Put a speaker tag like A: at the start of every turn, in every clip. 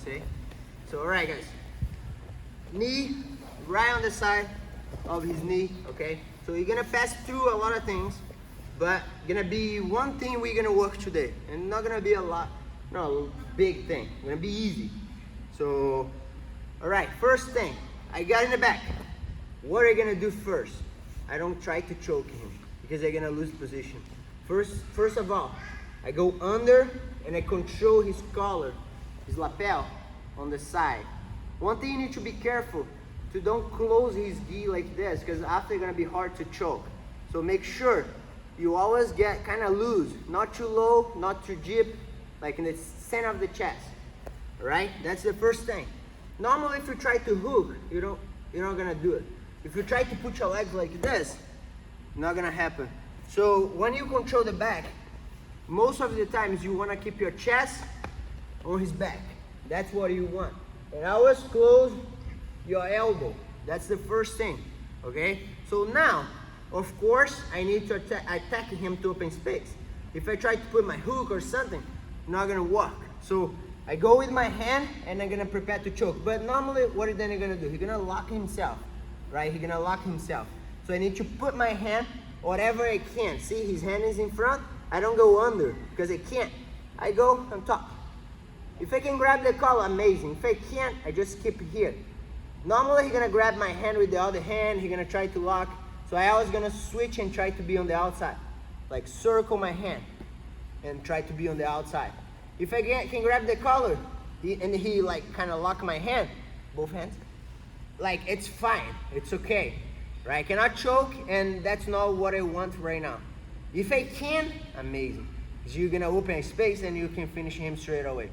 A: say. So, all right, guys. Knee right on the side of his knee, okay? So you're gonna pass through a lot of things, but gonna be one thing we're gonna work today, and not gonna be a lot, no, big thing. Gonna be easy. So, all right, first thing, I got in the back. What are you gonna do first? I don't try to choke him because they're gonna lose position. First of all, I go under and I control his collar, his lapel on the side. One thing you need to be careful to don't close his gi like this, because after it's gonna be hard to choke. So make sure you always get kind of loose, not too low, not too deep, like in the center of the chest. All right, that's the first thing. Normally, if you try to hook, you're not gonna do it. If you try to put your legs like this, not gonna happen. So when you control the back, most of the times you wanna keep your chest on his back. That's what you want. And always close your elbow. That's the first thing, okay? So now, of course, I need to attack him to open space. If I try to put my hook or something, not gonna work. So I go with my hand and I'm gonna prepare to choke. But normally, what is then he gonna do? He's gonna lock himself, right? He's gonna lock himself. So I need to put my hand whatever I can. See, his hand is in front. I don't go under because I can't. I go on top. If I can grab the collar, amazing. If I can't, I just keep it here. Normally, he's gonna grab my hand with the other hand. He's gonna try to lock. So I always gonna switch and try to be on the outside. Like circle my hand and try to be on the outside. If I can grab the collar and he like kind of lock my hand, both hands, like it's fine, it's okay, right? I cannot choke, and that's not what I want right now. If I can, amazing. Because you're gonna open a space and you can finish him straight away.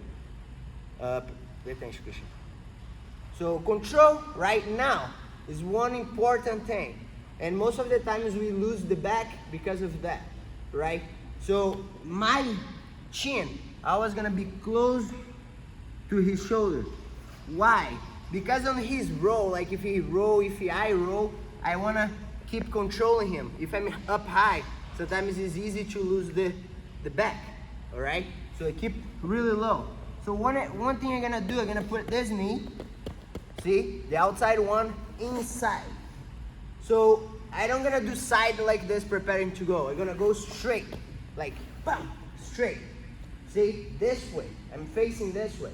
A: So control right now is one important thing. And most of the times we lose the back because of that, right? So my chin, I was gonna be close to his shoulder. Why? Because on his roll, like if I roll, I wanna keep controlling him. If I'm up high, sometimes it's easy to lose the back, all right? So I keep really low. So one thing I'm gonna do, I'm gonna put this knee, see, the outside one inside. So I don't gonna do side like this preparing to go. I'm gonna go straight, like bam, straight. See, this way, I'm facing this way.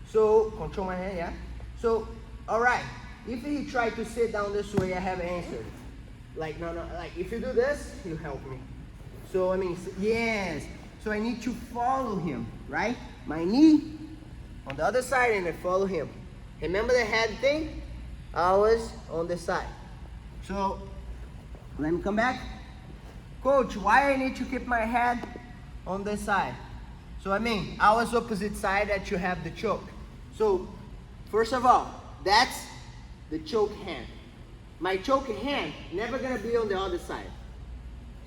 A: So control my hand, yeah? So, all right, if he try to sit down this way, I have answered. Like, no, like if you do this, you help me. So, I mean, yes. So I need to follow him, right? My knee on the other side and I follow him. Remember the head thing? Always on the side. So, let me come back. Coach, why I need to keep my head on this side? So I mean, always opposite side that you have the choke. So, first of all, that's the choke hand. My choke hand never gonna be on the other side.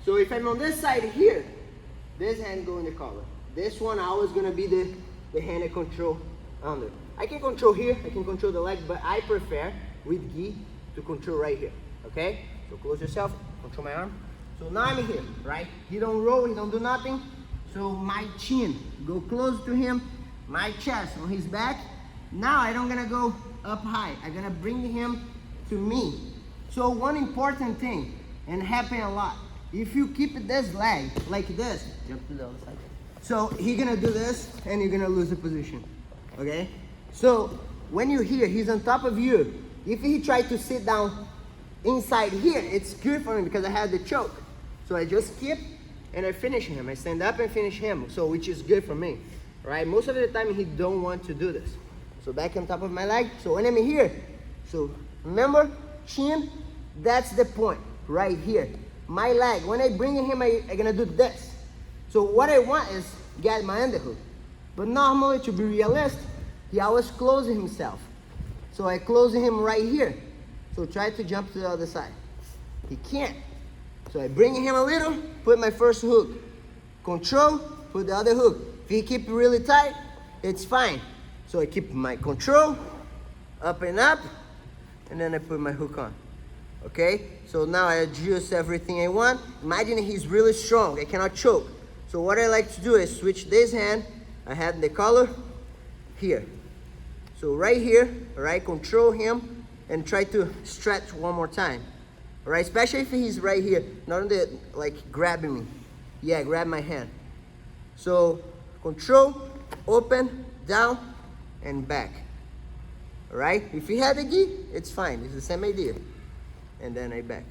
A: So if I'm on this side here, this hand go in the collar. This one always gonna be the hand I control under. I can control here, I can control the leg, but I prefer with gi to control right here, okay? So close yourself, control my arm. So now I'm here, right? He don't roll, he don't do nothing. So my chin, go close to him, my chest on his back. Now I don't gonna go up high, I'm gonna bring him to me. So one important thing, and happen a lot, if you keep this leg like this, jump to the other side. So he's gonna do this and you're gonna lose the position, okay? So when you're here, he's on top of you. If he tries to sit down inside here, it's good for him because I have the choke. So I just keep and I finish him. I stand up and finish him, so which is good for me, right? Most of the time he don't want to do this. So back on top of my leg. So when I'm here, so remember, chin, that's the point, right here. My leg, when I bring him, I'm gonna do this. So what I want is get my underhook. But normally, to be realistic, he always closes himself. So I close him right here. So try to jump to the other side. He can't. So I bring him a little, put my first hook. Control, put the other hook. If he keep really tight, it's fine. So I keep my control, up, and then I put my hook on. Okay? So now I adjust everything I want. Imagine he's really strong, I cannot choke. So what I like to do is switch this hand, I have the collar here. So right here, all right, control him and try to stretch one more time. All right, especially if he's right here, not on the, like grabbing me. Yeah, grab my hand. So control, open, down, and back. All right, if you had a gi, it's fine. It's the same idea. And then I back.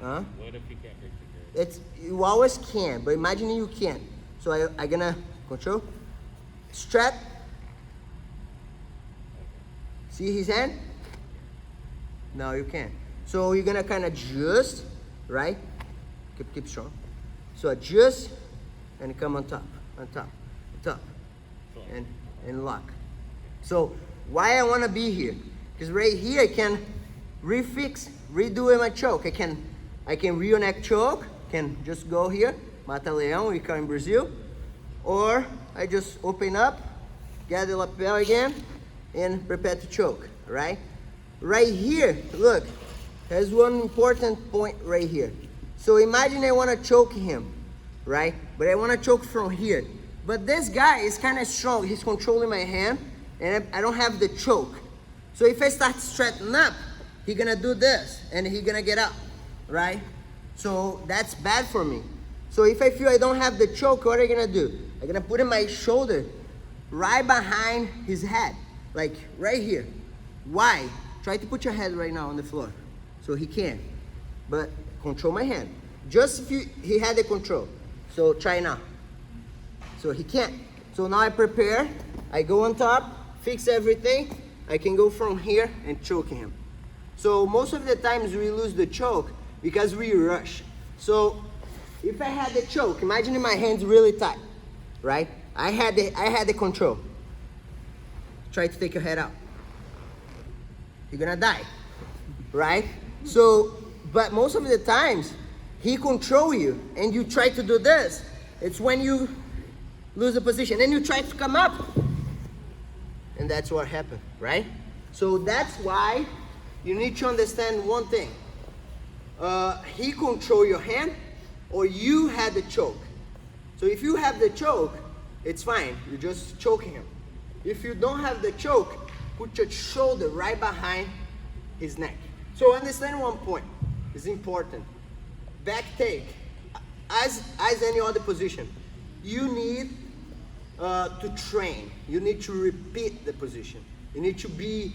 B: Well, what if you can't make the grab?
A: You always can, but imagine you can't. So I gonna control, strap. See his hand? No, you can't. So you're gonna kind of adjust, right? Keep strong. So adjust and come on top, and lock. So why I wanna be here? Because right here I can redo my choke. I can real neck choke, can just go here, mata leão, we call in Brazil, or I just open up, get the lapel again, and prepare to choke, right? Right here, look, there's one important point right here. So imagine I want to choke him, right? But I want to choke from here. But this guy is kind of strong. He's controlling my hand, and I don't have the choke. So if I start straightening up, he's gonna do this, and he's gonna get up, right? So that's bad for me. So if I feel I don't have the choke, what am I gonna do? I'm gonna put in my shoulder right behind his head, like right here. Why? Try to put your head right now on the floor. So he can, but control my hand. Just if he had the control. So try now. So he can't. So now I prepare, I go on top, fix everything. I can go from here and choke him. So most of the times we lose the choke because we rush. So if I had the choke, imagine my hands really tight, right? I had the control. Try to take your head out. You're gonna die, right? So, but most of the times, he control you and you try to do this. It's when you lose the position. Then you try to come up. And that's what happened, right? So that's why you need to understand one thing. He control your hand or you had the choke. So if you have the choke, it's fine. You just choke him. If you don't have the choke, put your shoulder right behind his neck. So understand one point. It's important. Back take, as any other position, you need to train. You need to repeat the position. You need to be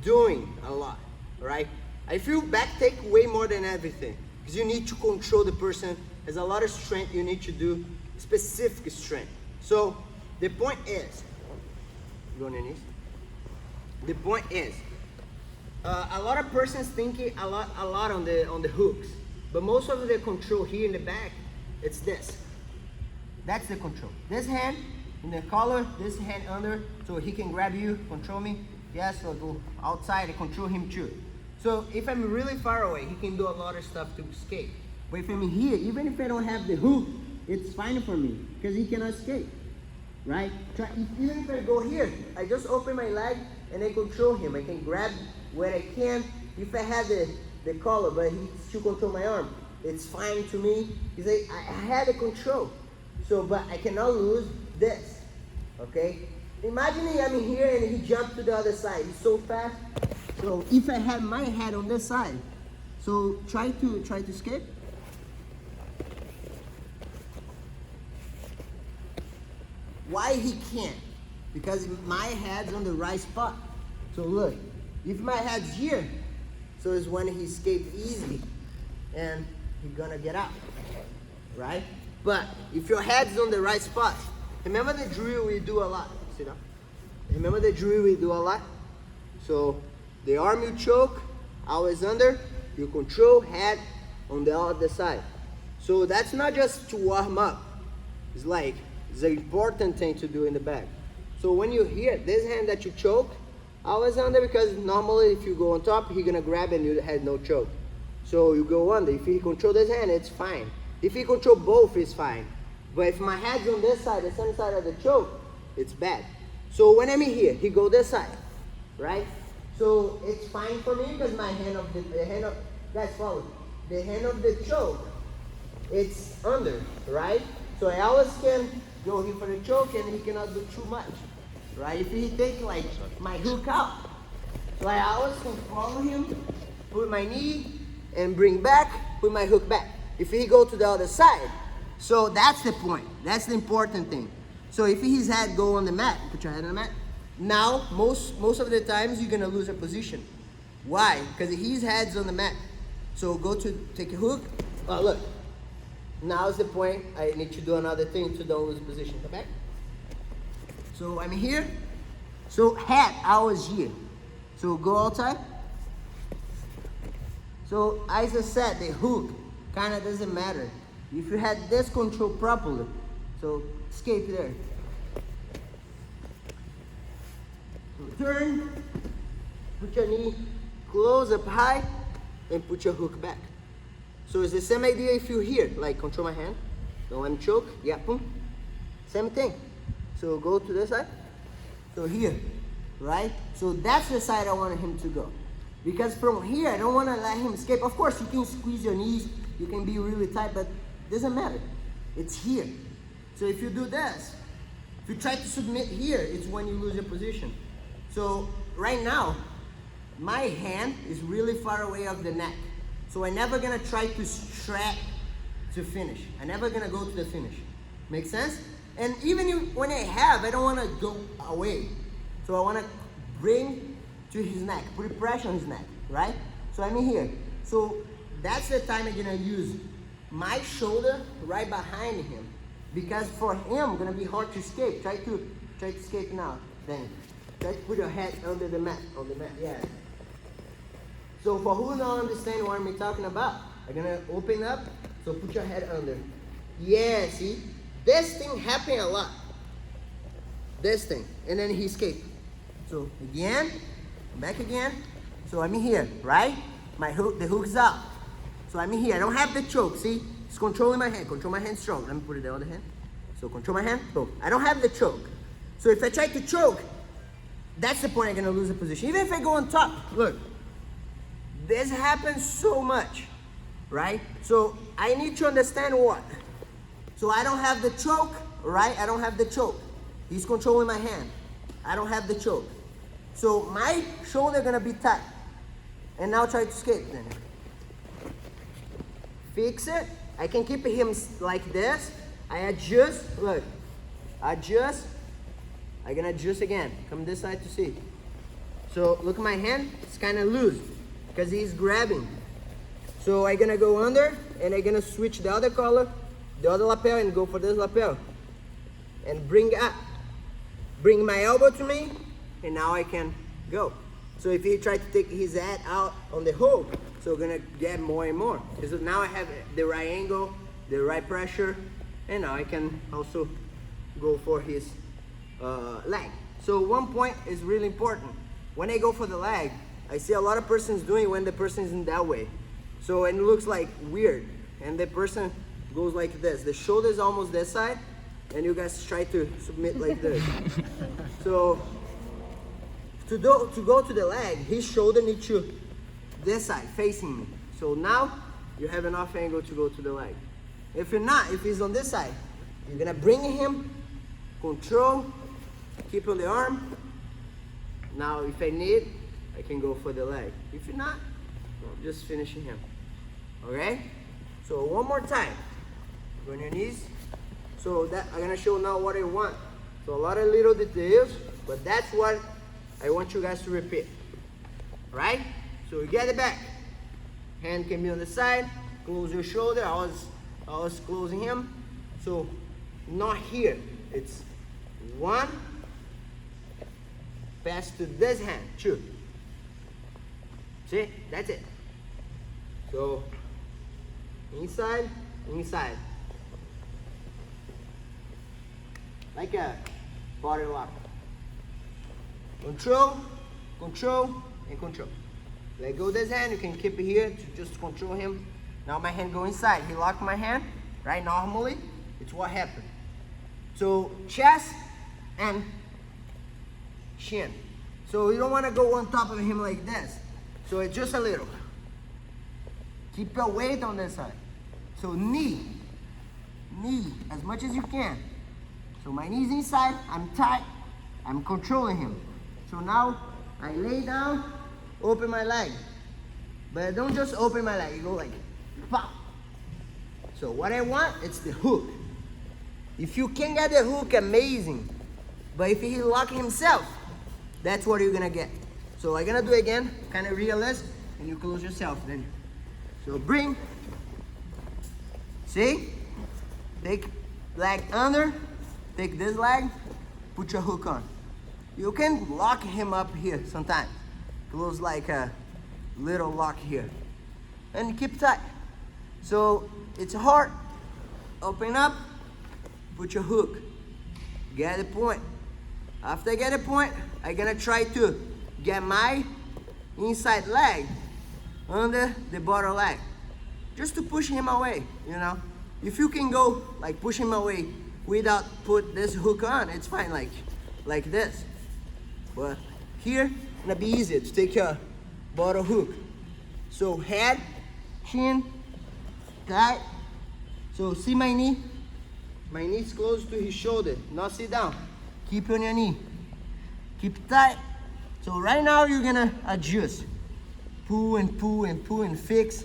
A: doing a lot, right? I feel back take way more than everything because you need to control the person. There's a lot of strength you need to do, specific strength. So the point is, go on your knees. The point is, a lot of persons thinking a lot on the hooks, but most of the control here in the back, it's this. That's the control. This hand in the collar, this hand under, so he can grab you, control me. Yes, so go outside and control him too. So if I'm really far away, he can do a lot of stuff to escape. But if I'm here, even if I don't have the hook, it's fine for me because he cannot escape, right? Even if I go here, I just open my leg and I control him. I can grab where I can. If I had the collar, but he still control my arm, it's fine to me because I had the control. So, but I cannot lose this, okay? Imagine I'm here and he jumped to the other side. He's so fast. So if I had my head on this side, so try to escape. Why he can't? Because my head's on the right spot. So look, if my head's here, so it's when he escaped easy and he's gonna get out, right? But if your head's on the right spot, remember the drill we do a lot. Sit down. Remember the drill we do a lot? So the arm you choke, always under, you control head on the other side. So that's not just to warm up. It's like, it's an important thing to do in the back. So when you hear this hand that you choke, always under, because normally if you go on top, he's gonna grab and you had no choke. So you go under. If he control this hand, it's fine. If he control both, it's fine. But if my head's on this side, the same side of the choke, it's bad. So when I'm here, he go this side, right? So it's fine for me because my hand of guys follow. The hand of the choke, it's under, right? So I always can go here for the choke and he cannot do too much. right? If he take like my hook out, so I always can follow him, put my knee, and bring back, put my hook back. If he go to the other side, so that's the point. That's the important thing. So if his head go on the mat, put your head on the mat. Now, most of the times you're gonna lose a position. Why? Because his head's on the mat. So go to take a hook. Oh, look. Now is the point. I need to do another thing to don't lose position. Come back. So I'm here. So head always here. So go outside. So as I said, the hook kind of doesn't matter. If you had this control properly, so escape there. So turn, put your knee close up high, and put your hook back. So it's the same idea if you're here, like control my hand, don't let me choke, yeah, boom. Same thing. So go to this side, so here, right? So that's the side I wanted him to go. Because from here, I don't want to let him escape. Of course, you can squeeze your knees, you can be really tight, but it doesn't matter. It's here. So if you do this, if you try to submit here, it's when you lose your position. So right now, my hand is really far away of the neck. So I'm never gonna try to stretch to finish. I'm never gonna go to the finish. Make sense? And even when I don't wanna go away. So I wanna bring to his neck, put pressure on his neck, right? So I'm in here. So that's the time I'm gonna use my shoulder right behind him. Because for him, gonna be hard to escape. Try to escape now. Then try to put your head under the mat, on the mat, yeah. So for who don't understand what I'm talking about, I'm gonna open up, so put your head under. Yeah, see? This thing happened a lot. This thing, and then he escaped. So again, back again. So I'm in here, right? My hook, the hook's out. So I'm in here, I don't have the choke, see? It's controlling my hand, control my hand strong. Let me put it the other hand. So control my hand, boom. I don't have the choke. So if I try to choke, that's the point I'm gonna lose the position. Even if I go on top, look. This happens so much, right? So I need to understand what. So I don't have the choke, right? I don't have the choke. He's controlling my hand. I don't have the choke. So my shoulder gonna be tight. And now try to escape then. Fix it. I can keep him like this. I adjust, look. Adjust. I'm gonna adjust again. Come this side to see. So look at my hand, it's kind of loose because he's grabbing. So I'm gonna go under and I'm gonna switch the other collar, the other lapel, and go for this lapel. And bring up. Bring my elbow to me, and now I can go. So if he tries to take his head out on the hook, so we're gonna get more and more. Because now I have the right angle, the right pressure, and now I can also go for his leg. So one point is really important. When I go for the leg, I see a lot of persons doing when the person is in that way. So it looks like weird. And the person goes like this. The shoulder is almost this side, and you guys try to submit like this. So to go to the leg, his shoulder needs to this side, facing me. So now you have enough angle to go to the leg. If you're not, if he's on this side, you're gonna bring him, control, keep on the arm. Now if I need, I can go for the leg. If you're not, I'm just finishing him. Okay? So one more time. Go on your knees. So that I'm gonna show now what I want. So a lot of little details, but that's what I want you guys to repeat. Right? So you get it back. Hand can be on the side. Close your shoulder. I was closing him. So not here. It's one. Pass to this hand. Two. See? That's it. So inside, inside. Like a body lock. Control, control, and control. Let go this hand, you can keep it here to just control him. Now my hand go inside. He locked my hand, right? Normally, it's what happened. So chest and shin. So you don't want to go on top of him like this. So it's just a little. Keep your weight on this side. So knee as much as you can. So my knee's inside, I'm tight, I'm controlling him. So now I lay down, open my leg. But I don't just open my leg, you go like, pop. So what I want, it's the hook. If you can get the hook, amazing. But if he lock himself, that's what you're gonna get. So I'm gonna do it again, kind of realize, and you close yourself then. So bring, see? Take leg under, take this leg, put your hook on. You can lock him up here sometimes. Close like a little lock here. And keep tight. So it's hard. Open up, put your hook. Get the point. After I get a point, I'm gonna try to get my inside leg under the bottom leg. Just to push him away, you know. If you can go like push him away without put this hook on, it's fine, like this. But here, it's gonna be easier to take a bottom hook. So head, chin, tight. So see my knee? My knee is close to his shoulder. Now sit down. Keep on your knee. Keep tight. So right now you're gonna adjust. Pull and pull and pull and fix.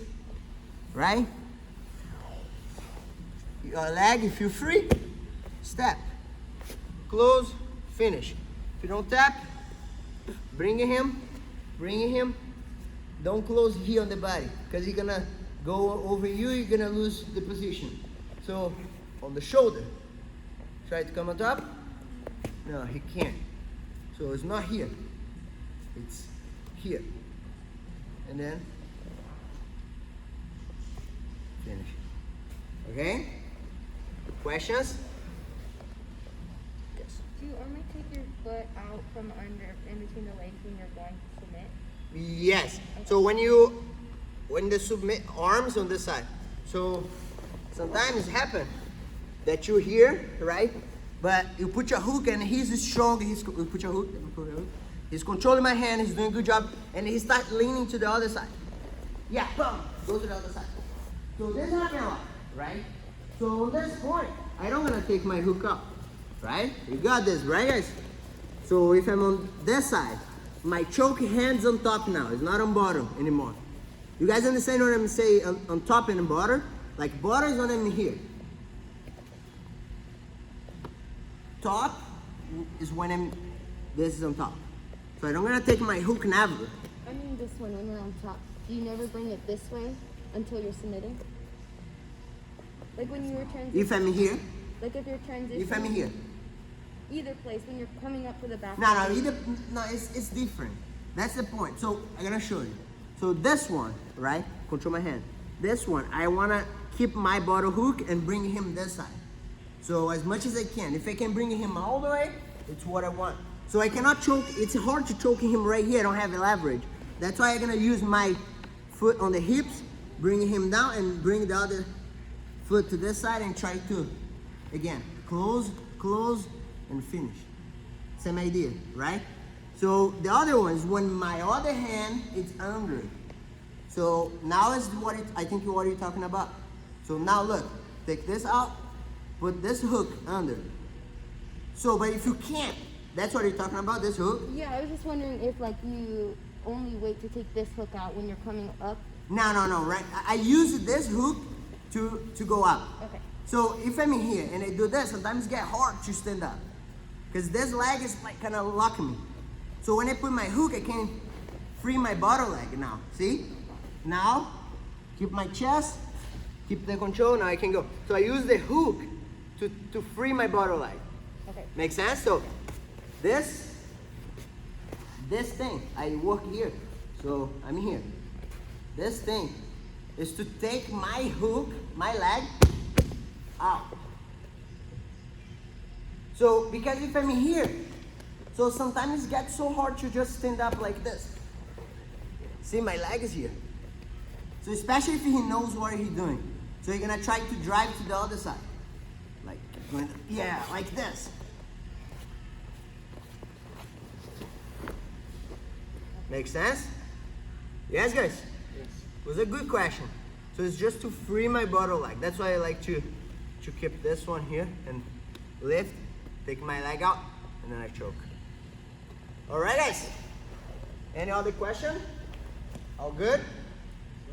A: Right? Your leg, if you're free, step. Close, finish. If you don't tap, bring him. Don't close here on the body, because he's gonna go over you, you're gonna lose the position. So, on the shoulder, try to come on top. No, he can't. So it's not here, it's here. And then, finish. Okay? Questions? Yes.
C: Do you only take your foot out from under, in between the legs when you're going to submit?
A: Yes.
C: Okay.
A: So when the submit arms on this side. So sometimes it happen that you're here, right? But you put your hook and he's strong. You put your hook. He's controlling my hand. He's doing a good job, and he starts leaning to the other side. Yeah, boom. Go to the other side. So this happens a lot, right? So on this point, I don't gonna take my hook up, right? You got this, right, guys? So if I'm on this side, my choke hand's on top now. It's not on bottom anymore. You guys understand what I'm saying on top and bottom? Like bottom is when I'm here. Top is when this is on top. So I'm gonna take my hook never.
C: I mean this one when you're on top. Do you never bring it this way until you're submitting? Like when you were transitioning?
A: If I'm here.
C: Like if you're transitioning?
A: If I'm here.
C: Either place, when you're coming up for the back.
A: No, it's different. That's the point. So I'm gonna show you. So this one, right? Control my hand. This one, I wanna keep my bottom hook and bring him this side. So as much as I can. If I can bring him all the way, it's what I want. So I cannot choke. It's hard to choke him right here. I don't have the leverage. That's why I'm gonna use my foot on the hips, bring him down, and bring the other foot to this side and try to, again, close, and finish. Same idea, right? So the other one is when my other hand is under. So now is I think what you're talking about. So now look, take this out, put this hook under. So, but if you can't, that's what you're talking about, this hook?
C: Yeah, I was just wondering if like you only wait to take this hook out when you're coming up.
A: No, right? I use this hook to go up.
C: Okay.
A: So if I'm here and I do this, sometimes it get hard to stand up. Because this leg is like kind of locking me. So when I put my hook, I can free my bottom leg now. See? Now, keep my chest, keep the control, now I can go. So I use the hook to free my bottom leg.
C: Okay.
A: Make sense? So this thing, I work here. So I'm here. This thing is to take my hook, my leg, out. So, because if I'm here, so sometimes it gets so hard to just stand up like this. See, my leg is here. So especially if he knows what he's doing. So you're gonna try to drive to the other side. Like, yeah, like this. Make sense? Yes, guys?
B: Yes.
A: It was a good question. So it's just to free my bottom leg. That's why I like to keep this one here and lift, take my leg out, and then I choke. All right, guys. Any other question? All good?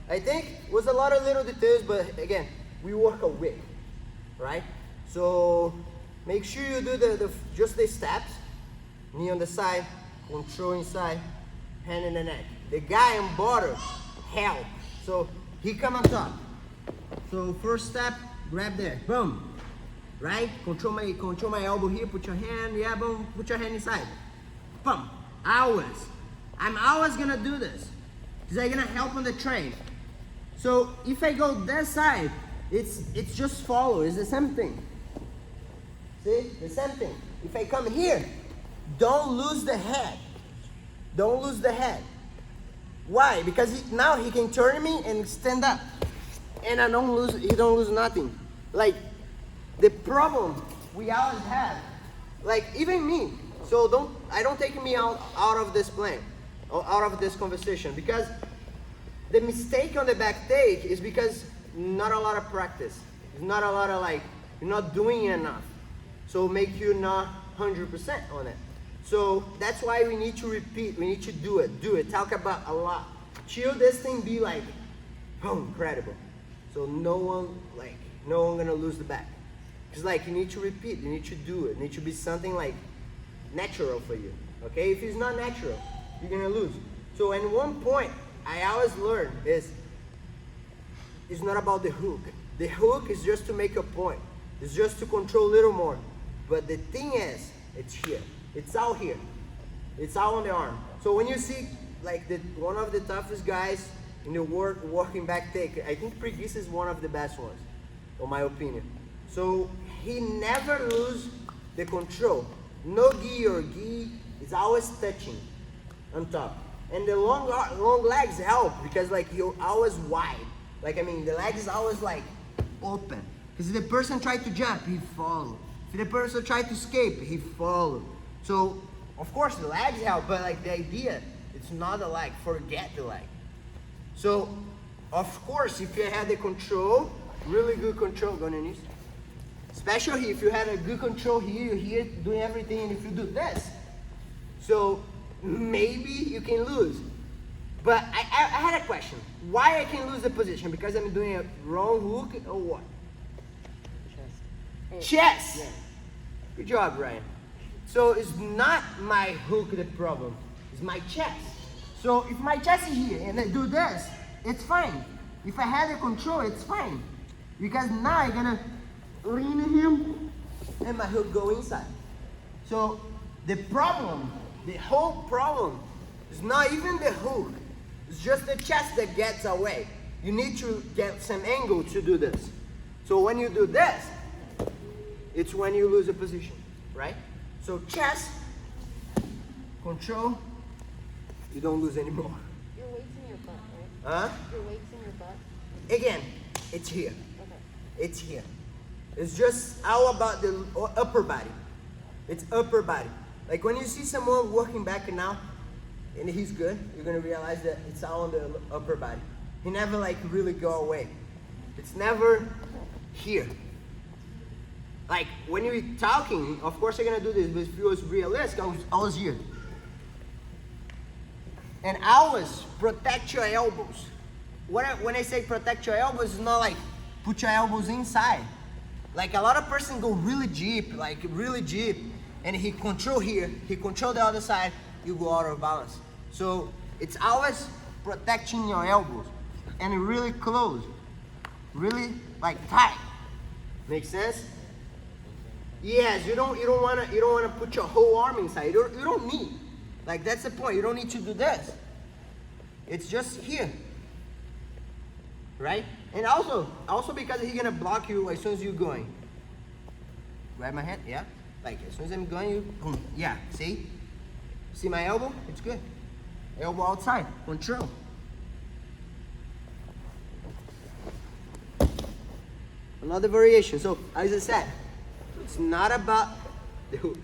A: I think it was a lot of little details, but again, we work a week, right? So make sure you do just the steps. Knee on the side, control inside, hand in the neck. The guy on bottom, help. So he come on top. So first step, grab there, boom. Right? Control my elbow here, put your hand, yeah, boom, put your hand inside. Boom. I'm always gonna do this. Because I'm gonna help on the train. So if I go that side, it's just follow, it's the same thing. See? The same thing. If I come here, don't lose the head. Don't lose the head. Why? Because now he can turn me and stand up. And he don't lose nothing. Like, the problem we always have, like even me, so I don't take me out of this plan, or out of this conversation, because the mistake on the back take is because not a lot of practice. It's not a lot of like, you're not doing enough. So make you not 100% on it. So that's why we need to repeat, we need to do it, talk about a lot. Till this thing be like, oh, incredible. So no one gonna lose the back. Because like you need to repeat, you need to do it. It needs to be something like natural for you. Okay? If it's not natural, you're gonna lose. So at one point, I always learn is it's not about the hook. The hook is just to make a point. It's just to control a little more. But the thing is, it's here. It's all here. It's all on the arm. So when you see like one of the toughest guys in the working back take, I think Preguiça is one of the best ones, in my opinion. So he never lose the control. No gi or gi is always touching on top. And the long legs help because like you're always wide. Like I mean the leg is always like open. Because if the person tried to jump, he follow. If the person tried to escape, he follow. So of course the legs help, but like the idea, it's not the leg, forget the leg. So of course if you had the control, really good control, go on your knees. Especially if you had a good control here, doing everything, and if you do this, so maybe you can lose. But I had a question. Why I can lose the position? Because I'm doing a wrong hook or what? Chest. Yeah. Good job, Ryan. So it's not my hook the problem. It's my chest. So if my chest is here and I do this, it's fine. If I had the control, it's fine. Because now I'm gonna lean him and my hook go inside. So the problem, the whole problem, is not even the hook. It's just the chest that gets away. You need to get some angle to do this. So when you do this, it's when you lose a position, right? So chest, control, you don't lose anymore.
C: Your weight's in your butt, right?
A: Huh?
C: Your weight's in your butt?
A: Again, it's here.
C: Okay.
A: It's here. It's just all about the upper body. It's upper body. Like when you see someone working back now, and he's good, you're gonna realize that it's all on the upper body. He never like really go away. It's never here. Like when you're talking, of course you're gonna do this, but if it was realistic, I was here. And always protect your elbows. When I say protect your elbows, it's not like put your elbows inside. Like a lot of person go really deep, and he control here, he control the other side, you go out of balance. So it's always protecting your elbows and really close, really like tight. Make sense? Yes, you don't wanna put your whole arm inside. You don't need. Like that's the point. You don't need to do this. It's just here. Right? And also because he's gonna block you as soon as you're going. Grab my hand, yeah. Like as soon as I'm going, you boom. Yeah, see? See my elbow? It's good. Elbow outside, control. Another variation. So as I said, it's not about the hooks.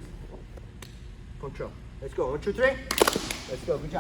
A: Control. Let's go. 1, 2, 3. Let's go. Good job.